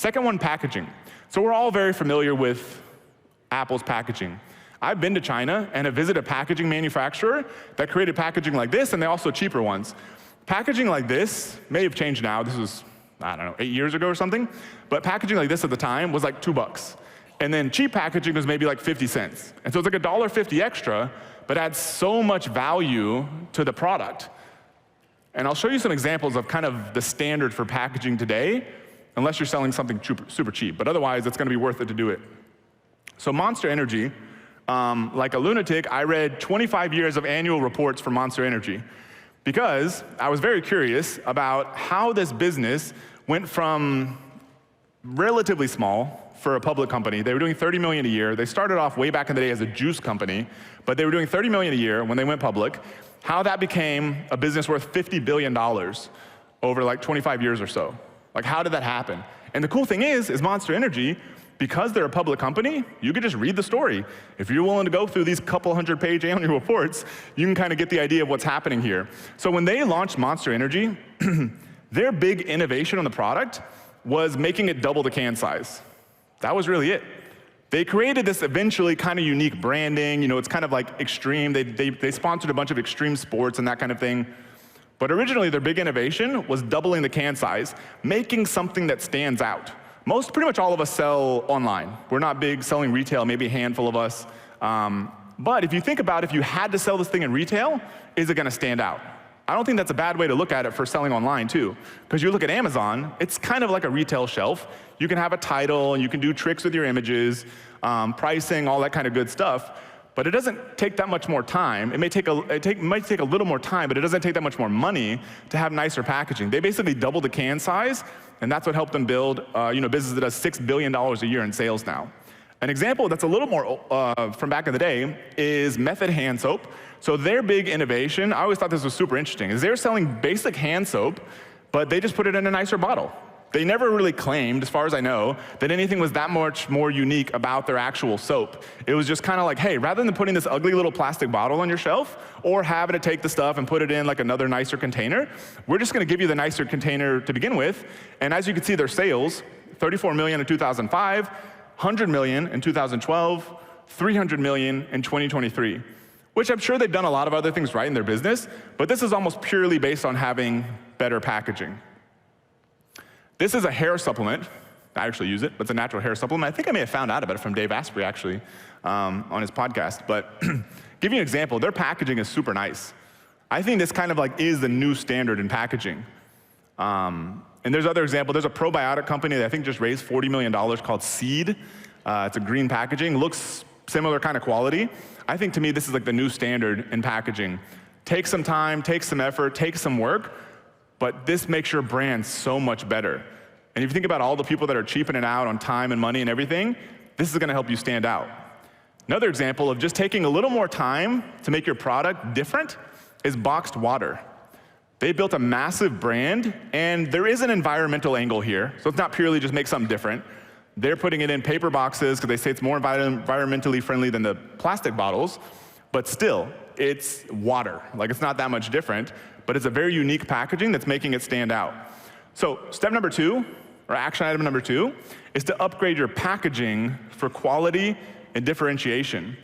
Second one, packaging. So we're all very familiar with Apple's packaging. I've been to China and have visited a packaging manufacturer that created packaging like this, and they also cheaper ones. Packaging like this may have changed now. This was, I don't know, 8 years ago or something. But packaging like this at the time was like $2. And then cheap packaging was maybe like 50 cents. And so it's like $1.50 extra, but adds so much value to the product. And I'll show you some examples of kind of the standard for packaging today, unless you're selling something super cheap. But otherwise, it's gonna be worth it to do it. So Monster Energy, like a lunatic, I read 25 years of annual reports for Monster Energy because I was very curious about how this business went from relatively small for a public company. They were doing $30 million a year. They started off way back in the day as a juice company, but they were doing $30 million a year when they went public. How that became a business worth $50 billion over like 25 years or so. Like, how did that happen? And the cool thing is Monster Energy, because they're a public company, you could just read the story. If you're willing to go through these couple 100-page annual reports, you can kind of get the idea of what's happening here. So when they launched Monster Energy, their big innovation on the product was making it double the can size. That was really it. They created this eventually kind of unique branding. You know, it's kind of like extreme. They sponsored a bunch of extreme sports and that kind of thing. But originally, their big innovation was doubling the can size, making something that stands out. Pretty much all of us sell online. We're not big selling retail, maybe a handful of us. But if you think about if you had to sell this thing in retail, is it gonna stand out? I don't think that's a bad way to look at it for selling online too. Because you look at Amazon, it's kind of like a retail shelf. You can have a title, and you can do tricks with your images, pricing, all that kind of good stuff. But it doesn't take that much more time. It might take a little more time, but it doesn't take that much more money to have nicer packaging. They basically doubled the can size, and that's what helped them build a business that does $6 billion a year in sales now. An example that's a little more from back in the day is Method Hand Soap. So their big innovation, I always thought this was super interesting, is they're selling basic hand soap, but they just put it in a nicer bottle. They never really claimed, as far as I know, that anything was that much more unique about their actual soap. It was just kind of like, hey, rather than putting this ugly little plastic bottle on your shelf, or having to take the stuff and put it in like another nicer container, we're just gonna give you the nicer container to begin with. And as you can see, their sales, $34 million in 2005, $100 million in 2012, $300 million in 2023, which I'm sure they've done a lot of other things right in their business, but this is almost purely based on having better packaging. This is a hair supplement. I actually use it, but it's a natural hair supplement. I think I may have found out about it from Dave Asprey, actually, on his podcast. But give you an example, their packaging is super nice. I think this kind of like is the new standard in packaging. And there's other examples. There's a probiotic company that I think just raised $40 million called Seed. It's a green packaging, looks similar kind of quality. I think to me, this is like the new standard in packaging. Take some time, take some effort, take some work, but this makes your brand so much better. And if you think about all the people that are cheaping it out on time and money and everything, this is gonna help you stand out. Another example of just taking a little more time to make your product different is boxed water. They built a massive brand, and there is an environmental angle here, so it's not purely just make something different. They're putting it in paper boxes because they say it's more environmentally friendly than the plastic bottles, but still, it's water. Like, it's not that much different, but it's a very unique packaging that's making it stand out. So step number 2, or action item number 2, is to upgrade your packaging for quality and differentiation.